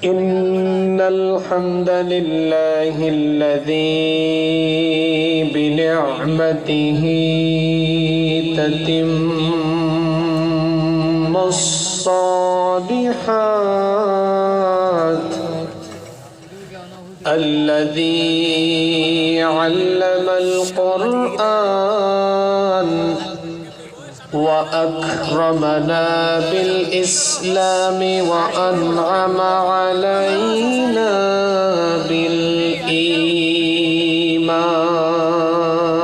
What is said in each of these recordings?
إن الحمد لله الذي بنعمته تتم الصالحات الذي علم القرآن وأكرمنا بالإسلام وأنعم علينا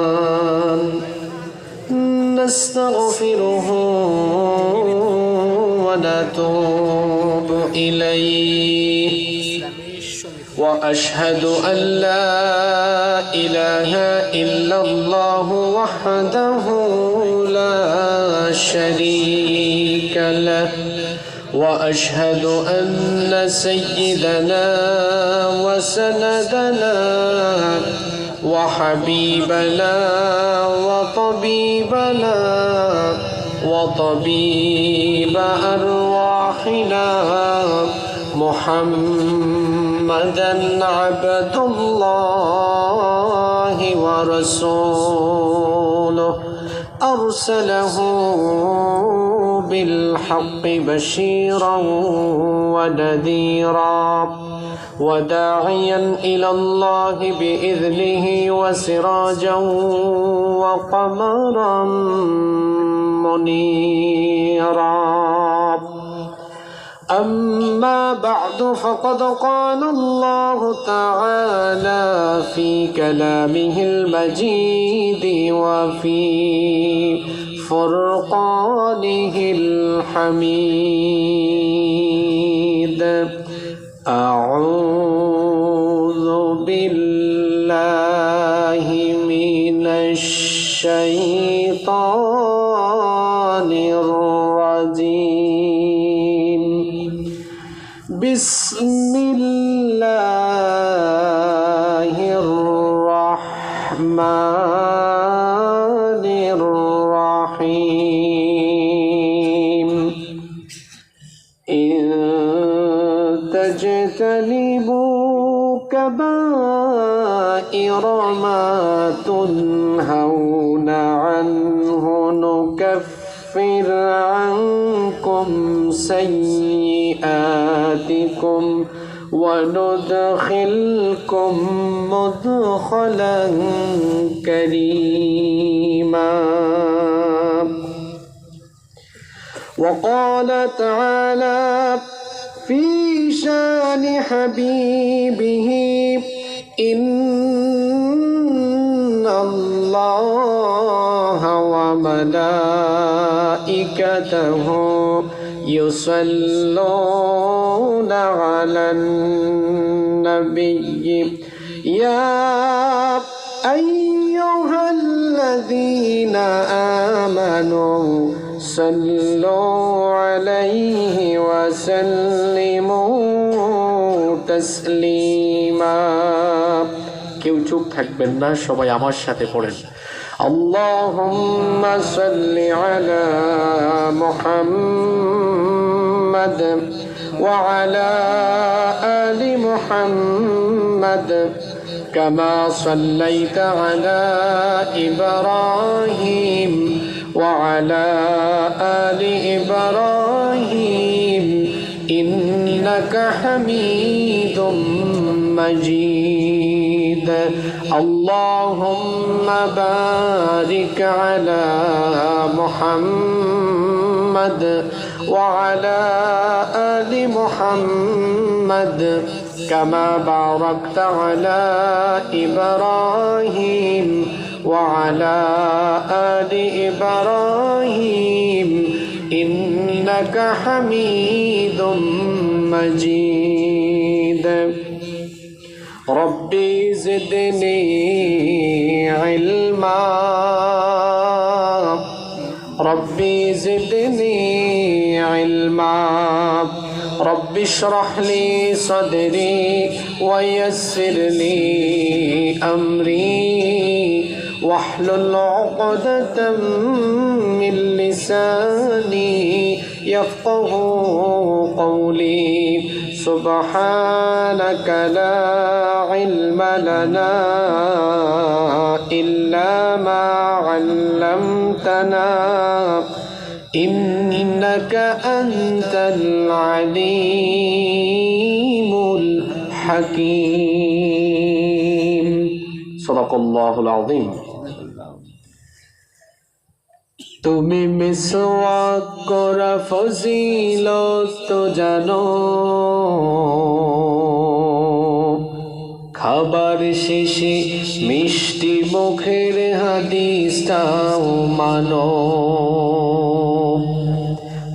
بالإيمان نستغفره ونتوب إليه وأشهد أن لا إله إلا الله وحده لا شريك له وأشهد أن سيدنا وسندنا وحبيبنا وطبيب أرواحنا محمدا عبد الله ورسوله أرسله بالحق بشيرا ونذيرا وداعيا إلى الله بإذنه وسراجا وقمرا منيرا أما بعد فقد قال الله تعالى في كلامه المجيد وفي فرقانه الحميد أعوذ بالله من الشيطان الرجيم بسم الله الرحمن الرحيم إن تجتنبوا كبائر ما تنهون عنه نكفر عنكم سيئاتكم وندخلكم مدخلا كريما وقال تعالى في شان حبيبه إن الله وملائكته يصلون على النبي يا أيها الذين آمنوا صلوا عليه وسلموا تسليما কেউ চুপ থাকবেন না সবাই আমার সাথে পড়েন اللهم صل على محمد وعلى آل محمد كما صليت على إبراهيم وعلى آل إبراهيم إنك حميد مجيد اللهم بارك على محمد وعلى آل محمد كما باركت على إبراهيم وعلى آل إبراهيم إنك حميد مجيد ربي زدني علما ربي زدني علما رب اشرح لي صدري ويسر لي أمري واحلل عقدة من لساني يفقه قولي سبحانك لا علم لنا إلا ما علمتنا إنك أنت العليم الحكيم صدق الله العظيم তুমি মিসওয়াক করা ফজিলত তো জানো খাবার শেষে মিষ্টি মুখের হাদিসটাও মানো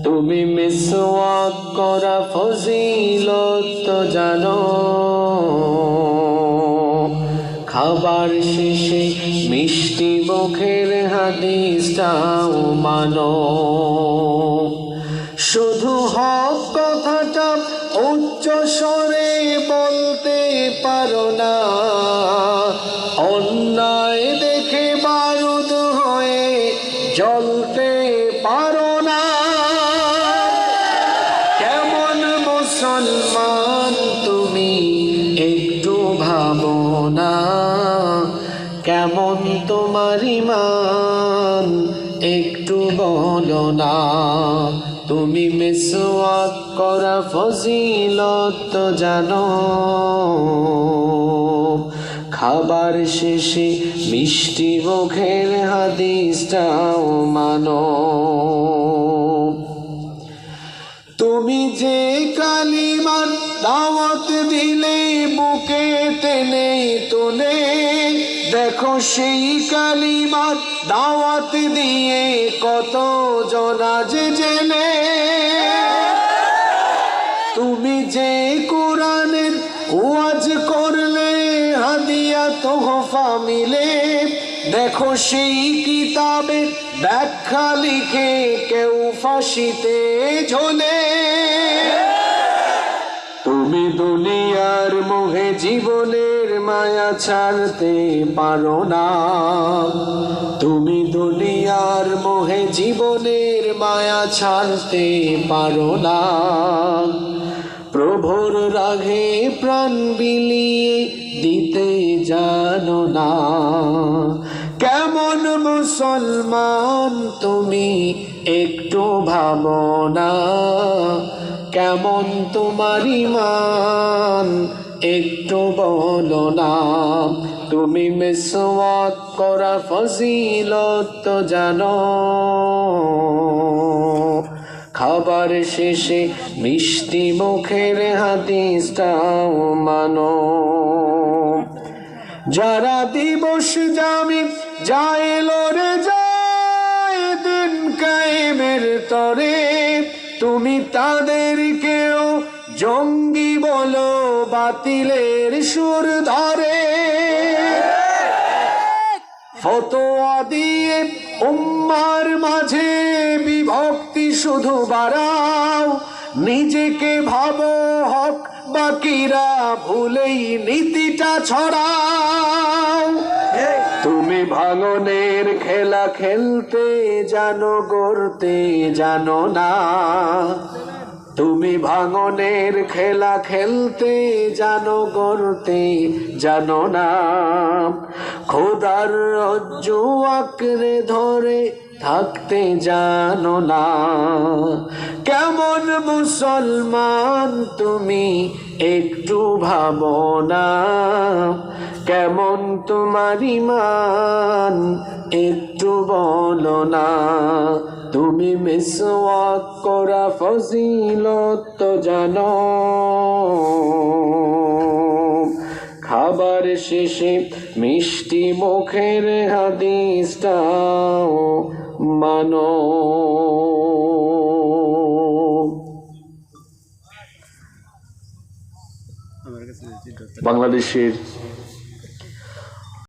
তুমি মিসওয়াক করা ফজিলত তো জানো খাবার শেষে মিষ্টি মুখের হাদিসটাও মানো শুধু হক কথাটা উচ্চ স্বরে বলতে পারো না অন্যায় দেখে বারুদ হয়ে জ্বলতে পারো না কেমন মুসলমান তুমি একটু ভাবো না কেমন তোমার ঈমান একটু বলো না তুমি মিসওয়াক করা ফজিলত তো জানো খাবার শেষে মিষ্টি মুখের হাদিসটাও মানো তুমি যে কালিমার দাওয়াত দিলে বুকে টেনে তুলে দেখো সেই কালিমার দাওয়াত দিয়ে কত জনা যে জেলে তুমি যে কোরআনের ওয়াজ করলে হাদিয়া তোহফা মিলে দেখো সেই কিতাবের ব্যাখ্যা লিখে কেউ ফাঁসিতে ঝোলে তুমি দুনিয়ার মোহে জীবনের মায়া ছাড়তে পারো না তুমি দুনিয়ার মোহে জীবনের মায়া ছাড়তে পারো না প্রভুর রাগে প্রাণ বিলিয়ে দিতে জানো না কেমন মুসলমান তুমি একটু ভাবো না কেমন তোমার ঈমান একটু বলো না তুমি মিসওয়াক করা ফজিলত তো জানো খাবার শেষে মিষ্টি মুখের হাদিসটাও মানো যারা দিবস জামি যায় লড়ে যায় দিন কায়েমের তরে তুমি তাদেরকেও জঙ্গি বলো বাতিলের সুর ধরে ফতোয়া দিয়ে উম্মার মাঝে বিভক্তি শুধু বাড়াও নিজেকে ভাবো হক বাকিরা ভুলেই নীতিটা ছড়াও তুমি ভাঙনের খেলা খেলতে জানো গড়তে জানো না তুমি ভাঙনের খেলা খেলতে জানো গড়তে জানো না খোদার রজ্জু আঁকড়ে ধরে থাকতে জানো না কেমন মুসলমান তুমি একটু ভাবো না কেমন তোমার ঈমান একটু বলো না তুমি মিসওয়াক করা ফজিলত তো জানো খাবার শেষে মিষ্টি মুখের হাদিসটাও মানো বাংলাদেশের